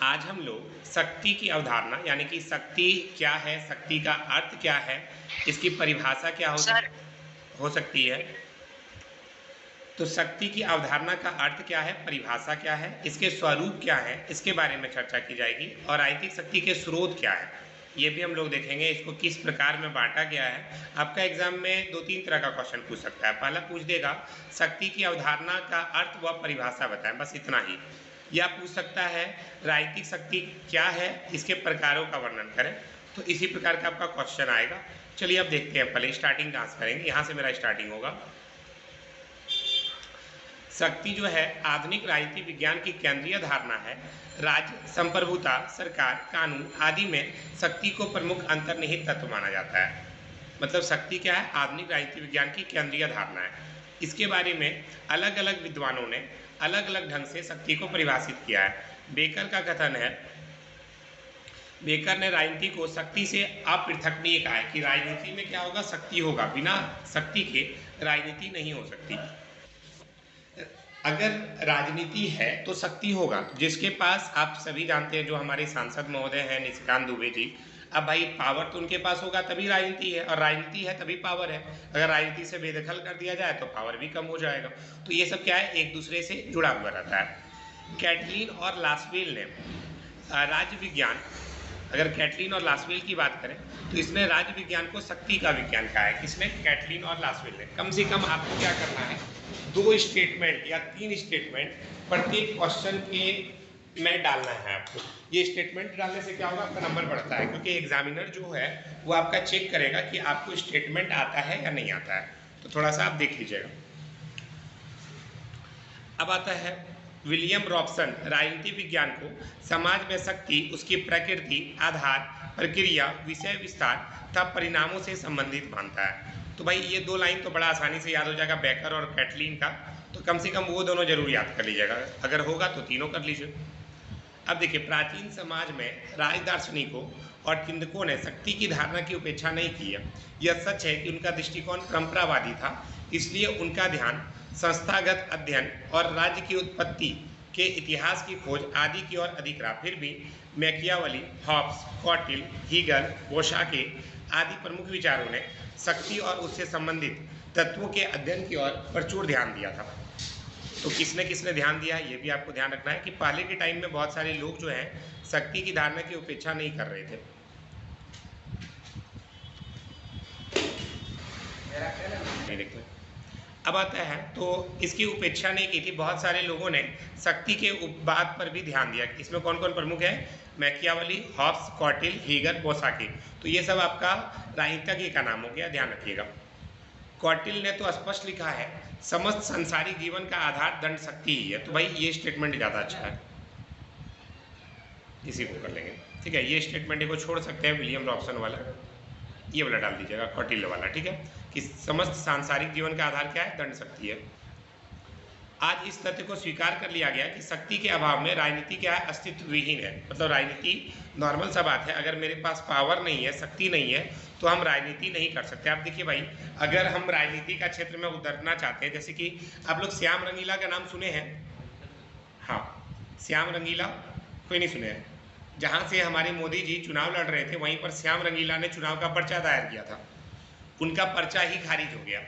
आज हम लोग शक्ति की अवधारणा यानी कि शक्ति क्या है, शक्ति का अर्थ क्या है, इसकी परिभाषा क्या सर हो सकती है। तो शक्ति की अवधारणा का अर्थ क्या है, परिभाषा क्या है, इसके स्वरूप क्या है, इसके बारे में चर्चा की जाएगी। और राजनीतिक शक्ति के स्रोत क्या है, ये भी हम लोग देखेंगे। इसको किस प्रकार में बांटा गया है। आपका एग्जाम में दो तीन तरह का क्वेश्चन पूछ सकता है। पहला पूछ देगा शक्ति की अवधारणा का अर्थ व परिभाषा बताएं, बस इतना ही। या पूछ सकता है राजनीतिक शक्ति क्या है, इसके प्रकारों का वर्णन करें। तो इसी प्रकार का आपका क्वेश्चन आएगा। चलिए अब देखते हैं, पहले स्टार्टिंग कहाँ से करेंगे। यहाँ से मेरा स्टार्टिंग होगा। शक्ति जो है आधुनिक राजनीति विज्ञान की केंद्रीय धारणा है। राज्य, संप्रभुता, सरकार, कानून आदि में शक्ति को प्रमुख अंतर्निहित तत्व माना जाता है। मतलब शक्ति क्या है, आधुनिक राजनीति विज्ञान की केंद्रीय धारणा है। इसके बारे में अलग अलग विद्वानों ने अलग अलग ढंग से शक्ति को परिभाषित किया है। बेकर का कथन है, बेकर ने राजनीति को शक्ति से अपृथकनीय कहा है कि राजनीति में क्या होगा, शक्ति होगा, बिना शक्ति के राजनीति नहीं हो सकती। अगर राजनीति है तो शक्ति होगा। जिसके पास, आप सभी जानते हैं, जो हमारे सांसद महोदय हैं निशिकांत दुबे जी, अब भाई पावर तो उनके पास होगा तभी राजनीति है, और राजनीति है तभी पावर है। अगर राजनीति से बेदखल कर दिया जाए तो पावर भी कम हो जाएगा। तो ये सब क्या है, एक दूसरे से जुड़ा हुआ रहता है। कैटलीन और लासवेल ने राज्य विज्ञान, अगर कैटलीन और लासवेल की बात करें तो इसने राज्य विज्ञान को शक्ति का विज्ञान कहा है। किसने, कैटलीन और लासवेल ने। कम से कम आपको क्या करना है, दो स्टेटमेंट या तीन स्टेटमेंट प्रत्येक क्वेश्चन के में डालना है आपको। ये स्टेटमेंट डालने से क्या होगा, आपका नंबर बढ़ता है, क्योंकि एग्जामिनर जो है वो आपका चेक करेगा कि आपको स्टेटमेंट आता है या नहीं आता है। तो थोड़ा सा आप देख लीजिएगा। अब आता है विलियम रॉबसन राजनीति विज्ञान को समाज में शक्ति, उसकी प्रकृति, आधार, प्रक्रिया, विषय विस्तार तथा परिणामों से संबंधित मानता है। तो भाई ये दो लाइन तो बड़ा आसानी से याद हो जाएगा, बेकर और कैटलीन का। तो कम से कम वो दोनों जरूर याद कर लीजिएगा, अगर होगा तो तीनों कर लीजिए। अब देखिए, प्राचीन समाज में राज दार्शनिकों और चिंतकों ने शक्ति की धारणा की उपेक्षा नहीं की है। यह सच है कि उनका दृष्टिकोण परंपरावादी था, इसलिए उनका ध्यान संस्थागत अध्ययन और राज्य की उत्पत्ति के इतिहास की खोज आदि की ओर अधिक रहा। फिर भी मैकियावली, हॉब्स, कौटिल्य, हीगल, बोशाके आदि प्रमुख विचारों ने शक्ति और उससे संबंधित तत्वों के अध्ययन की ओर प्रचुर ध्यान दिया था। तो किसने किसने ध्यान दिया, ये भी आपको ध्यान रखना है कि पहले के टाइम में बहुत सारे लोग जो हैं शक्ति की धारणा की उपेक्षा नहीं कर रहे थे। नहीं देखते। अब आता है, तो इसकी उपेक्षा नहीं की थी। बहुत सारे लोगों ने शक्ति के बात पर भी ध्यान दिया। इसमें कौन कौन प्रमुख है, मैकियावली, हॉब्स, कौटिल्य, हीगर, बोसाकी। तो ये सब आपका राजनीतिज्ञ का नाम हो गया, ध्यान रखिएगा। कौटिल्य ने तो स्पष्ट लिखा है, समस्त संसारिक जीवन का आधार दंड शक्ति ही है। तो भाई ये स्टेटमेंट ज़्यादा अच्छा है, इसी को कर लेंगे। ठीक है, ये स्टेटमेंट को छोड़ सकते हैं, विलियम रॉबसन वाला, ये वाला डाल दीजिएगा, कौटिल्य वाला। ठीक है, कि समस्त सांसारिक जीवन का आधार क्या है, दंड शक्ति है। आज इस तथ्य को स्वीकार कर लिया गया कि शक्ति के अभाव में राजनीति क्या है, अस्तित्व विहीन है। मतलब राजनीति नॉर्मल सा बात है, अगर मेरे पास पावर नहीं है, शक्ति नहीं है, तो हम राजनीति नहीं कर सकते। आप देखिए भाई, अगर हम राजनीति का क्षेत्र में उतरना चाहते हैं, जैसे कि आप लोग श्याम रंगीला का नाम सुने हैं। हाँ, श्याम रंगीला कोई नहीं सुने हैं। जहाँ से हमारे मोदी जी चुनाव लड़ रहे थे, वहीं पर श्याम रंगीला ने चुनाव का पर्चा दायर किया था। उनका पर्चा ही खारिज हो गया।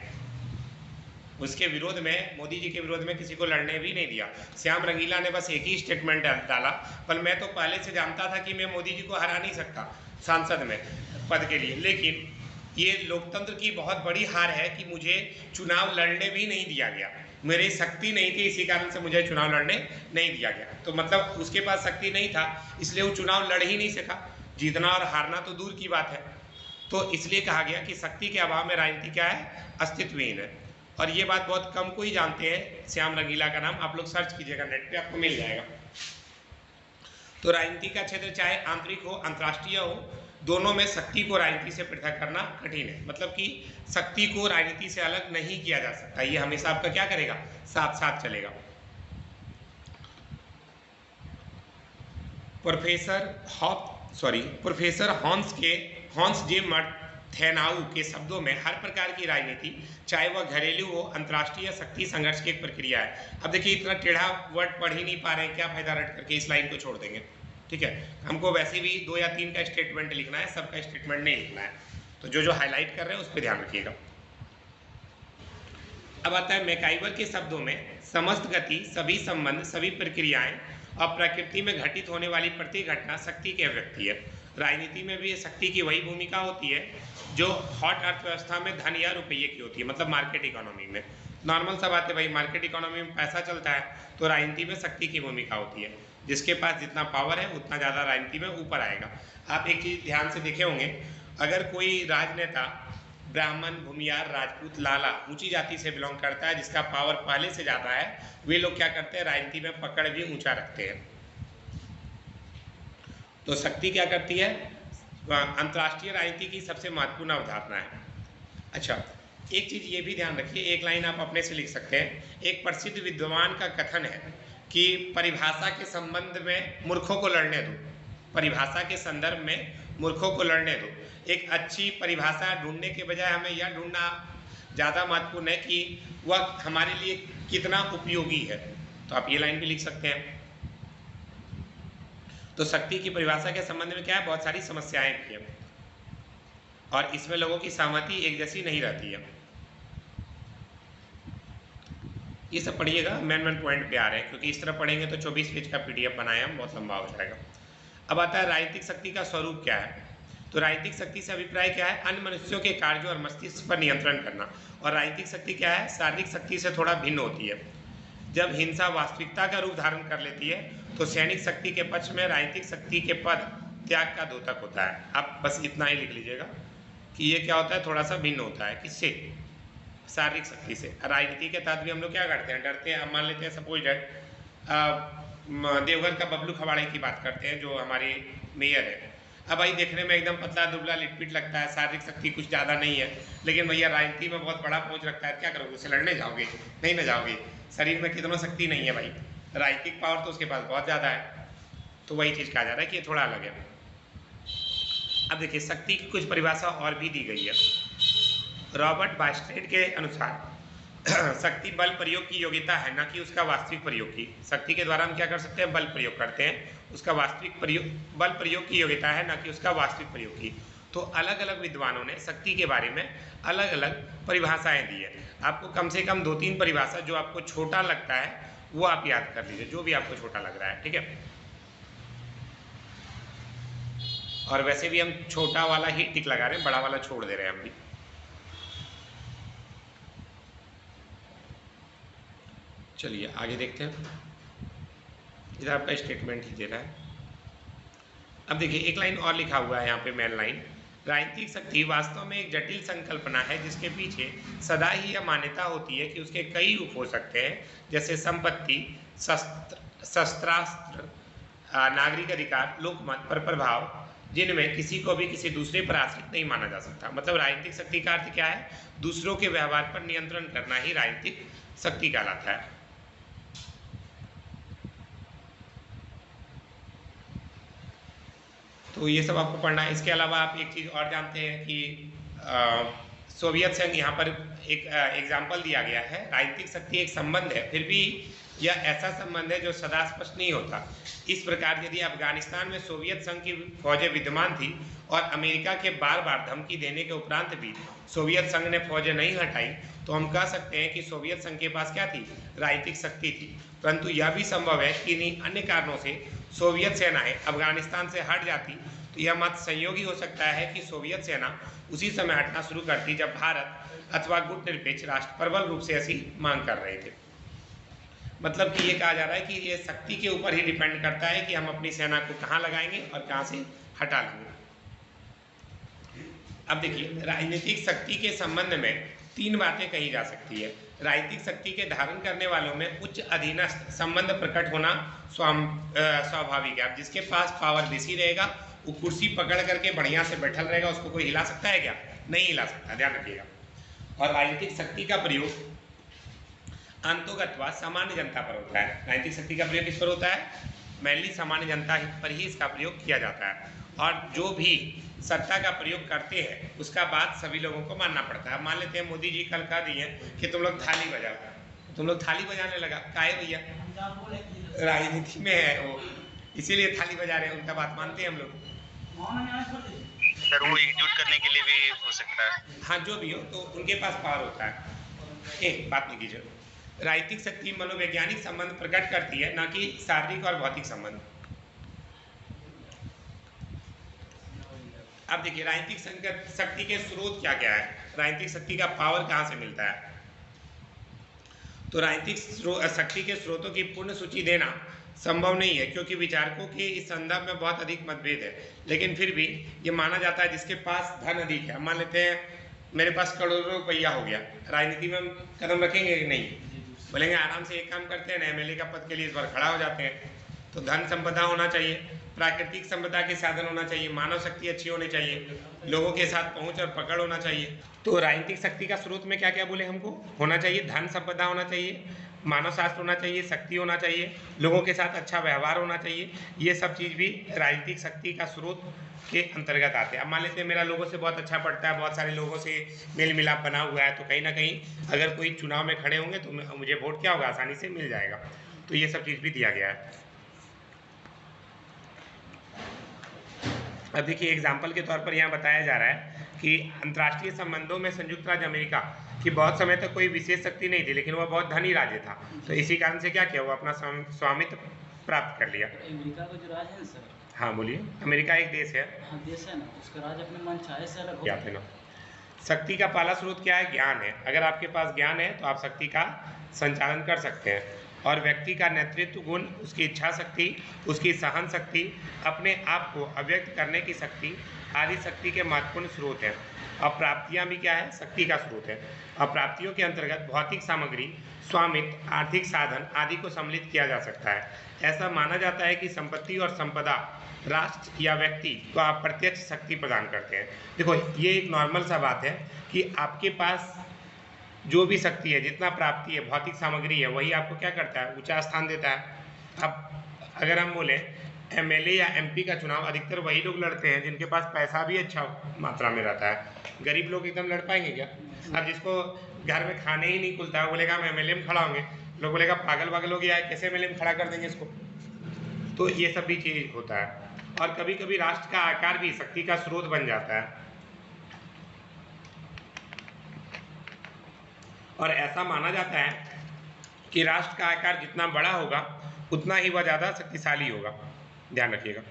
उसके विरोध में, मोदी जी के विरोध में किसी को लड़ने भी नहीं दिया। श्याम रंगीला ने बस एक ही स्टेटमेंट डाला, पर मैं तो पहले से जानता था कि मैं मोदी जी को हरा नहीं सकता सांसद में पद के लिए, लेकिन ये लोकतंत्र की बहुत बड़ी हार है कि मुझे चुनाव लड़ने भी नहीं दिया गया। मेरी शक्ति नहीं थी, इसी कारण से मुझे चुनाव लड़ने नहीं दिया गया। तो मतलब उसके पास शक्ति नहीं था, इसलिए वो चुनाव लड़ ही नहीं सका। जीतना और हारना तो दूर की बात है। तो इसलिए कहा गया कि शक्ति के अभाव में राजनीति क्या है, अस्तित्वहीन है। और ये बात बहुत कम को ही जानते हैं, श्याम रंगीला का नाम आप लोग सर्च कीजिएगा नेट पे, आपको मिल जाएगा। तो राजनीति का क्षेत्र चाहे आंतरिक हो, अंतर्राष्ट्रीय हो, दोनों में शक्ति को राजनीति से पृथक करना कठिन है। मतलब कि शक्ति को राजनीति से अलग नहीं किया जा सकता, ये हमेशा आपका क्या करेगा, साथ साथ चलेगा। प्रोफेसर हॉन्स जे थेनाऊ के शब्दों में हर प्रकार की राजनीति, चाहे वह घरेलू हो, अंतर्राष्ट्रीय, शक्ति संघर्ष की एक प्रक्रिया है। अब देखिए, इतना टेढ़ा वर्ड पढ़ ही नहीं पा रहे हैं, क्या फायदा रट करके इस लाइन को छोड़ देंगे। ठीक है, हमको वैसे भी 2 या 3 का स्टेटमेंट लिखना है, सबका स्टेटमेंट नहीं लिखना है, तो जो जो हाईलाइट कर रहे हैं उस पर ध्यान रखिएगा। अब आता है मैकाइवर के शब्दों में समस्त गति, सभी संबंध, सभी प्रक्रियाएं और प्रकृति में घटित होने वाली प्रत्येक घटना शक्ति की अभिव्यक्ति है। राजनीति में भी शक्ति की वही भूमिका होती है जो हॉट अर्थव्यवस्था में धन या रुपये की होती है, मतलब मार्केट इकोनॉमी में। नॉर्मल सा बात है भाई, मार्केट इकोनॉमी में पैसा चलता है, तो राजनीति में शक्ति की भूमिका होती है। जिसके पास जितना पावर है उतना ज़्यादा राजनीति में ऊपर आएगा। आप एक चीज़ ध्यान से देखे होंगे, अगर कोई राजनेता ब्राह्मण, भूमियार, राजपूत, लाला, ऊंची जाति से बिलोंग करता है, जिसका पावर पहले से ज़्यादा है, वे लोग क्या करते हैं, राजनीति में पकड़ भी ऊंचा रखते हैं। तो शक्ति क्या करती है, अंतर्राष्ट्रीय राजनीति की सबसे महत्वपूर्ण अवधारणा है। अच्छा, एक चीज़ ये भी ध्यान रखिए, एक लाइन आप अपने से लिख सकते हैं। एक प्रसिद्ध विद्वान का कथन है कि परिभाषा के संबंध में मूर्खों को लड़ने दो, परिभाषा के संदर्भ में मूर्खों को लड़ने दो। एक अच्छी परिभाषा ढूंढने के बजाय हमें यह ढूंढना ज़्यादा महत्वपूर्ण है कि वह हमारे लिए कितना उपयोगी है। तो आप ये लाइन भी लिख सकते हैं। तो शक्ति की परिभाषा के संबंध में क्या है, बहुत सारी समस्याएं भी हैं और इसमें लोगों की सहमति एक जैसी नहीं रहती है। ये सब पढ़िएगा, मेन पॉइंट पे आ रहे हैं, क्योंकि इस तरह पढ़ेंगे तो 24 पेज का PDF बनाया हम, बहुत लंबा हो जाएगा। अब आता है राजनीतिक शक्ति का स्वरूप क्या है। तो राजनीतिक शक्ति से अभिप्राय क्या है, अन्य मनुष्यों के कार्यों और मस्तिष्क पर नियंत्रण करना। और राजनीतिक शक्ति क्या है, शारीरिक शक्ति से थोड़ा भिन्न होती है। जब हिंसा वास्तविकता का रूप धारण कर लेती है तो सैनिक शक्ति के पक्ष में राजनीतिक शक्ति के पद त्याग का द्योतक होता है। आप बस इतना ही लिख लीजिएगा कि ये क्या होता है, थोड़ा सा भिन्न होता है। किससे, शारीरिक शक्ति से। राजनीति के तहत भी हम लोग क्या करते हैं, डरते हैं। अब मान लेते हैं सपोज देवघर का बबलू खवाड़े की बात करते हैं, जो हमारे मेयर है। अब भाई देखने में एकदम पतला दुबला लिटपिट लगता है, शारीरिक शक्ति कुछ ज़्यादा नहीं है, लेकिन भैया राजनीति में बहुत बड़ा पहुँच रखता है। क्या करोगे, उसे लड़ने जाओगे? नहीं ना जाओगे। शरीर में कितना शक्ति नहीं है भाई, राजनीतिक पावर तो उसके पास बहुत ज़्यादा है। तो वही चीज़ कहा जा रहा है कि ये थोड़ा अलग है। अब देखिए, शक्ति की कुछ परिभाषा और भी दी गई है। रॉबर्ट बास्टेड के अनुसार शक्ति बल प्रयोग की योग्यता है, ना कि उसका वास्तविक प्रयोग की। शक्ति के द्वारा हम क्या कर सकते हैं, बल प्रयोग करते हैं, उसका वास्तविक प्रयोग, बल प्रयोग की योग्यता है, ना कि उसका वास्तविक प्रयोग की। तो अलग अलग विद्वानों ने शक्ति के बारे में अलग अलग परिभाषाएं दी है। आपको कम से कम 2-3 परिभाषा जो आपको छोटा लगता है वो आप याद कर लीजिए, जो भी आपको छोटा लग रहा है, ठीक है। और वैसे भी हम छोटा वाला ही टिक लगा रहे हैं, बड़ा वाला छोड़ दे रहे हैं हम भी। चलिए आगे देखते हैं। इधर आपका स्टेटमेंट ही दे रहा है। अब देखिए, एक लाइन और लिखा हुआ है यहाँ पे, मेन लाइन। राजनीतिक शक्ति वास्तव में एक जटिल संकल्पना है जिसके पीछे सदा ही यह मान्यता होती है कि उसके कई रूप हो सकते हैं, जैसे संपत्ति, शस्त्रास्त्र, नागरिक अधिकार, लोकमत पर प्रभाव, जिनमें किसी को भी किसी दूसरे पर आश्रित नहीं माना जा सकता। मतलब राजनीतिक शक्ति का अर्थ क्या है, दूसरों के व्यवहार पर नियंत्रण करना ही राजनीतिक शक्ति कहलाता है। तो ये सब आपको पढ़ना है। इसके अलावा आप एक चीज़ और जानते हैं कि सोवियत संघ, यहाँ पर एक एग्जाम्पल दिया गया है। राजनीतिक शक्ति एक संबंध है, फिर भी यह ऐसा संबंध है जो सदा स्पष्ट नहीं होता। इस प्रकार यदि अफगानिस्तान में सोवियत संघ की फौजें विद्यमान थी और अमेरिका के बार बार धमकी देने के उपरांत भी सोवियत संघ ने फौजें नहीं हटाई, तो हम कह सकते हैं कि सोवियत संघ के पास क्या थी, राजनीतिक शक्ति थी। परंतु यह भी संभव है कि इन्हीं अन्य कारणों से सोवियत सेनाएं अफगानिस्तान से हट जाती, तो यह मत संयोगी हो सकता है कि सोवियत सेना उसी समय हटना शुरू करती जब भारत अथवा गुटनिरपेक्ष राष्ट्र प्रबल रूप से ऐसी मांग कर रहे थे। मतलब कि ये कहा जा रहा है कि ये शक्ति के ऊपर ही डिपेंड करता है कि हम अपनी सेना को कहाँ लगाएंगे और कहाँ से हटा लेंगे। अब देखिए, राजनीतिक शक्ति के संबंध में 3 बातें कही जा सकती है। राजनीतिक शक्ति के धारण करने वालों में उच्च अधीनस्थ संबंध प्रकट होना स्वाभाविक है। अब जिसके पास पावर बेसी रहेगा वो कुर्सी पकड़ करके बढ़िया से बैठल रहेगा, उसको कोई हिला सकता है क्या? नहीं हिला सकता, ध्यान रखिएगा। और राजनीतिक शक्ति का प्रयोग अंतोगत व सामान्य जनता पर होता है। राजनीतिक शक्ति का प्रयोग किस पर होता है? मेनली सामान्य जनता पर ही इसका प्रयोग किया जाता है। और जो भी सत्ता का प्रयोग करते हैं उसका बात सभी लोगों को मानना पड़ता है। मान लेते हैं मोदी जी कल कह दिए कि तुम लोग थाली बजाओ, तुम लोग थाली बजाने लगा, काहे भैया? राजनीति में है वो, इसीलिए थाली बजा रहे हैं, उनका बात मानते हैं हम लोग। सर वो एकजुट करने के लिए भी हो सकता है। हाँ, जो भी हो, तो उनके पास पावर होता है। एक बात नहीं कीजिए। राजनीतिक शक्ति मनोवैज्ञानिक संबंध प्रकट करती है, ना कि शारीरिक और भौतिक संबंध। अब देखिए राजनीतिक शक्ति के स्रोत क्या क्या है, राजनीतिक शक्ति का पावर कहाँ से मिलता है। तो राजनीतिक शक्ति के स्रोतों की पूर्ण सूची देना संभव नहीं है, क्योंकि विचारकों के इस संदर्भ में बहुत अधिक मतभेद है। लेकिन फिर भी ये माना जाता है जिसके पास धन अधिक है, मान लेते हैं मेरे पास करोड़ों रुपया हो गया, राजनीति में हम कदम रखेंगे कि नहीं, बोलेंगे आराम से एक काम करते हैं ना, एमएलए का पद के लिए इस बार खड़ा हो जाते हैं। तो धन संपदा होना चाहिए, प्राकृतिक संपदा के साधन होना चाहिए, मानव शक्ति अच्छी होनी चाहिए, लोगों के साथ पहुंच और पकड़ होना चाहिए। तो राजनीतिक शक्ति का स्रोत में क्या क्या बोले हमको होना चाहिए, धन संपदा होना चाहिए, मानव शास्त्र होना चाहिए, शक्ति होना चाहिए, लोगों के साथ अच्छा व्यवहार होना चाहिए। ये सब चीज़ भी राजनीतिक शक्ति का स्रोत के अंतर्गत आते हैं। अब मान लेते हैं मेरा लोगों से बहुत अच्छा पड़ता है, बहुत सारे लोगों से मेल मिलाप बना हुआ है, तो कहीं ना कहीं अगर कोई चुनाव में खड़े होंगे तो मुझे वोट क्या होगा, आसानी से मिल जाएगा। तो ये सब चीज़ भी दिया गया है। अब देखिए एग्जाम्पल के तौर पर यहाँ बताया जा रहा है कि अंतर्राष्ट्रीय संबंधों में संयुक्त राज्य अमेरिका की बहुत समय तक कोई विशेष शक्ति नहीं थी, लेकिन वह बहुत धनी राज्य था। तो इसी कारण से क्या किया, वो अपना स्वामित्व प्राप्त कर लिया। अमेरिका का जो राज्य है सर, हाँ बोलिए। अमेरिका एक देश है। हाँ देश है ना, उसका राज्य अपने मन चाहे से अलग हो। क्या थे ना, शक्ति का पहला स्रोत क्या है, ज्ञान है। अगर आपके पास ज्ञान है तो आप शक्ति का संचालन कर सकते हैं। और व्यक्ति का नेतृत्व गुण, उसकी इच्छा शक्ति, उसकी सहन शक्ति, अपने आप को अभिव्यक्त करने की शक्ति आदि शक्ति के महत्वपूर्ण स्रोत हैं। अब प्राप्तियाँ भी क्या है, शक्ति का स्रोत है। अब प्राप्तियों के अंतर्गत भौतिक सामग्री, स्वामित्व, आर्थिक साधन आदि को सम्मिलित किया जा सकता है। ऐसा माना जाता है कि संपत्ति और संपदा राष्ट्र या व्यक्ति को आप प्रत्यक्ष शक्ति प्रदान करते हैं। देखो ये एक नॉर्मल सा बात है कि आपके पास जो भी शक्ति है, जितना प्राप्ति है, भौतिक सामग्री है, वही आपको क्या करता है, ऊंचा स्थान देता है। अब अगर हम बोले एमएलए या एमपी का चुनाव अधिकतर वही लोग लड़ते हैं जिनके पास पैसा भी अच्छा मात्रा में रहता है। गरीब लोग एकदम लड़ पाएंगे क्या। अब जिसको घर में खाने ही नहीं खुलता है, बोलेगा हम एमएलए में खड़ा होंगे, लोग बोलेगा पागल वागल हो गया है, कैसे एमएलए में खड़ा कर देंगे इसको। तो ये सब भी चीज होता है। और कभी कभी राष्ट्र का आकार भी शक्ति का स्रोत बन जाता है। और ऐसा माना जाता है कि राष्ट्र का आकार जितना बड़ा होगा उतना ही वह ज़्यादा शक्तिशाली होगा, ध्यान रखिएगा।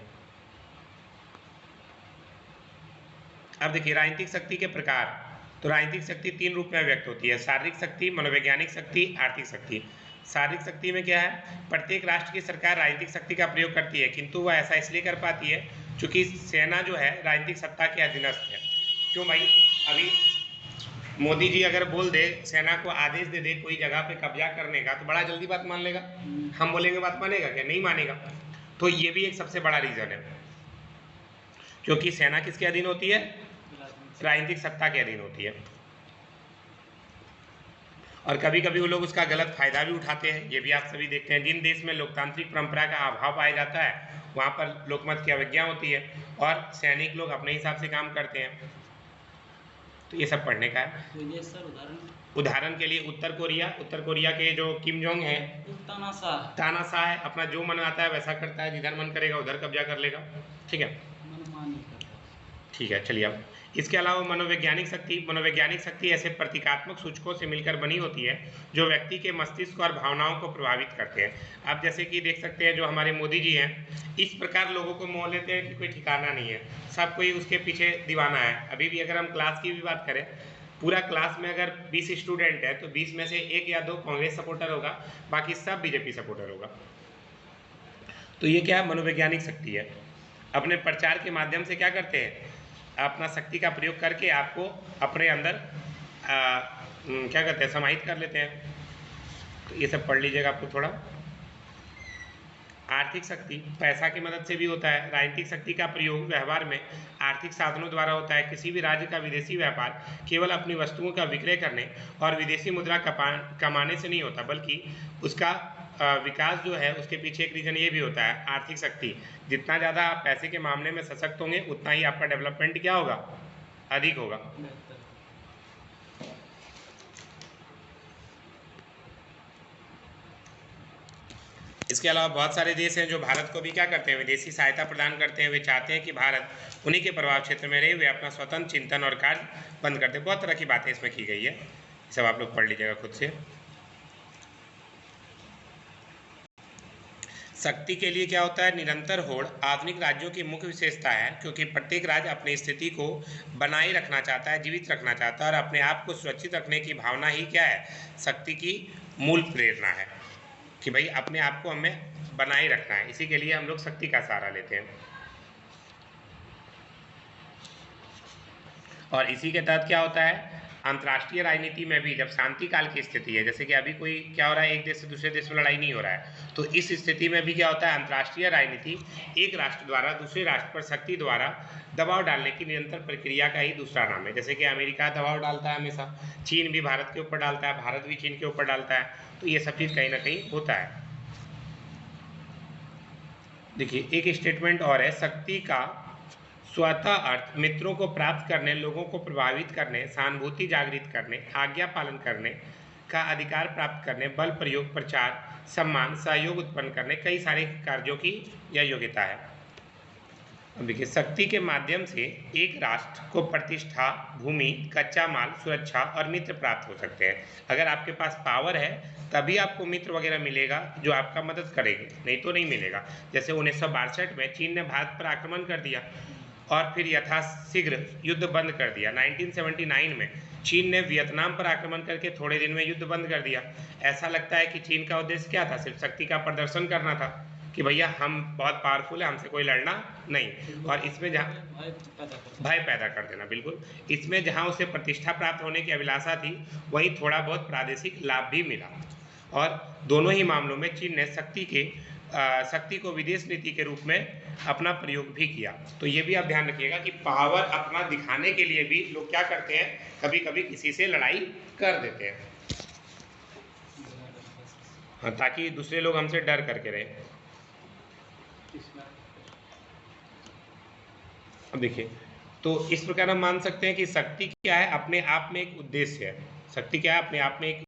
अब देखिए राजनीतिक शक्ति के प्रकार। तो राजनीतिक शक्ति 3 रूप में व्यक्त होती है, शारीरिक शक्ति, मनोवैज्ञानिक शक्ति, आर्थिक शक्ति। शारीरिक शक्ति में क्या है, प्रत्येक राष्ट्र की सरकार राजनीतिक शक्ति का प्रयोग करती है, किंतु वह ऐसा इसलिए कर पाती है क्योंकि सेना जो है राजनीतिक सत्ता के अधीनस्थ है। क्यों भाई, अभी मोदी जी अगर बोल दे, सेना को आदेश दे दे कोई जगह पे कब्जा करने का, तो बड़ा जल्दी बात मान लेगा। हम बोलेंगे बात मानेगा क्या, नहीं मानेगा। तो ये भी एक सबसे बड़ा रीजन है, क्योंकि सेना किसके अधीन होती है, राजनीतिक सत्ता के अधीन होती है। और कभी कभी वो लोग उसका गलत फायदा भी उठाते हैं, ये भी आप सभी देखते हैं। जिन देश में लोकतांत्रिक परंपरा का अभाव पाया जाता है वहाँ पर लोकमत की अवज्ञा होती है और सैनिक लोग अपने हिसाब से काम करते हैं। तो ये सब पढ़ने का है। उदाहरण के लिए उत्तर कोरिया के जो किम जोंग है, तानाशाह है, अपना जो मन आता है वैसा करता है, जिधर मन करेगा उधर कब्जा कर लेगा। ठीक है, ठीक है, चलिए। अब इसके अलावा मनोवैज्ञानिक शक्ति ऐसे प्रतीकात्मक सूचकों से मिलकर बनी होती है जो व्यक्ति के मस्तिष्क और भावनाओं को प्रभावित करते हैं। आप जैसे कि देख सकते हैं जो हमारे मोदी जी हैं, इस प्रकार लोगों को मोह लेते हैं कि कोई ठिकाना नहीं है, सब कोई उसके पीछे दीवाना है। अभी भी अगर हम क्लास की भी बात करें, पूरा क्लास में अगर 20 स्टूडेंट है तो 20 में से 1 या 2 कांग्रेस सपोर्टर होगा, बाकी सब बीजेपी सपोर्टर होगा। तो ये क्या है, मनोवैज्ञानिक शक्ति है। अपने प्रचार के माध्यम से क्या करते हैं, अपना शक्ति का प्रयोग करके आपको अपने अंदर क्या कहते हैं, समाहित कर लेते हैं। तो ये सब पढ़ लीजिएगा आपको थोड़ा। आर्थिक शक्ति पैसा की मदद से भी होता है। राजनीतिक शक्ति का प्रयोग व्यवहार में आर्थिक साधनों द्वारा होता है। किसी भी राज्य का विदेशी व्यापार केवल अपनी वस्तुओं का विक्रय करने और विदेशी मुद्रा कमाने से नहीं होता, बल्कि उसका विकास जो है उसके पीछे एक रीजन ये भी होता है, आर्थिक शक्ति। जितना ज़्यादा आप पैसे के मामले में सशक्त होंगे उतना ही आपका डेवलपमेंट क्या होगा, अधिक होगा। इसके अलावा बहुत सारे देश हैं जो भारत को भी क्या करते हैं, विदेशी सहायता प्रदान करते हैं। वे चाहते हैं कि भारत उन्हीं के प्रभाव क्षेत्र में रहे, वे अपना स्वतंत्र चिंतन और कार्य बंद कर दे। बहुत तरह की बातें इसमें की गई है, सब आप लोग पढ़ लीजिएगा खुद से। शक्ति के लिए क्या होता है, निरंतर होड़ आधुनिक राज्यों की मुख्य विशेषता है, क्योंकि प्रत्येक राज्य अपनी स्थिति को बनाए रखना चाहता है, जीवित रखना चाहता है, और अपने आप को सुरक्षित रखने की भावना ही क्या है, शक्ति की मूल प्रेरणा है, कि भाई अपने आप को हमें बनाए रखना है। इसी के लिए हम लोग शक्ति का सहारा लेते हैं। और इसी के तहत क्या होता है, अंतर्राष्ट्रीय राजनीति में भी जब शांति काल की स्थिति है, जैसे कि अभी कोई क्या हो रहा है, एक देश से दूसरे देश में लड़ाई नहीं हो रहा है, तो इस स्थिति में भी क्या होता है, अंतर्राष्ट्रीय राजनीति एक राष्ट्र द्वारा दूसरे राष्ट्र पर शक्ति द्वारा दबाव डालने की निरंतर प्रक्रिया का ही दूसरा नाम है। जैसे कि अमेरिका दबाव डालता है हमेशा, चीन भी भारत के ऊपर डालता है, भारत भी चीन के ऊपर डालता है, तो ये सब चीज़ कहीं ना कहीं होता है। देखिए एक स्टेटमेंट और है, शक्ति का स्वतः अर्थ मित्रों को प्राप्त करने, लोगों को प्रभावित करने, सहानुभूति जागृत करने, आज्ञा पालन करने का अधिकार प्राप्त करने, बल प्रयोग, प्रचार, सम्मान, सहयोग उत्पन्न करने, कई सारे कार्यों की यह योग्यता है। अब देखिए शक्ति के माध्यम से एक राष्ट्र को प्रतिष्ठा, भूमि, कच्चा माल, सुरक्षा और मित्र प्राप्त हो सकते हैं। अगर आपके पास पावर है तभी आपको मित्र वगैरह मिलेगा जो आपका मदद करेंगे, नहीं तो नहीं मिलेगा। जैसे 1962 में चीन ने भारत पर आक्रमण कर दिया और फिर यथाशीघ्र युद्ध बंद कर दिया। 1979 में चीन ने वियतनाम पर आक्रमण करके थोड़े दिन में युद्ध बंद कर दिया। ऐसा लगता है कि चीन का उद्देश्य क्या था, सिर्फ शक्ति का प्रदर्शन करना था कि भैया हम बहुत पावरफुल है, हमसे कोई लड़ना नहीं। और इसमें जहाँ भय पैदा कर देना, बिल्कुल। इसमें जहाँ उसे प्रतिष्ठा प्राप्त होने की अभिलाषा थी, वहीं थोड़ा बहुत प्रादेशिक लाभ भी मिला। और दोनों ही मामलों में चीन ने शक्ति को विदेश नीति के रूप में अपना प्रयोग भी किया। तो ये भी आप ध्यान रखिएगा कि पावर अपना दिखाने के लिए भी लोग क्या करते हैं, कभी कभी किसी से लड़ाई कर देते हैं, हाँ, ताकि दूसरे लोग हमसे डर करके रहे। अब देखिए, तो इस प्रकार हम मान सकते हैं कि शक्ति क्या है, अपने आप में एक उद्देश्य है। शक्ति क्या है, अपने आप में एक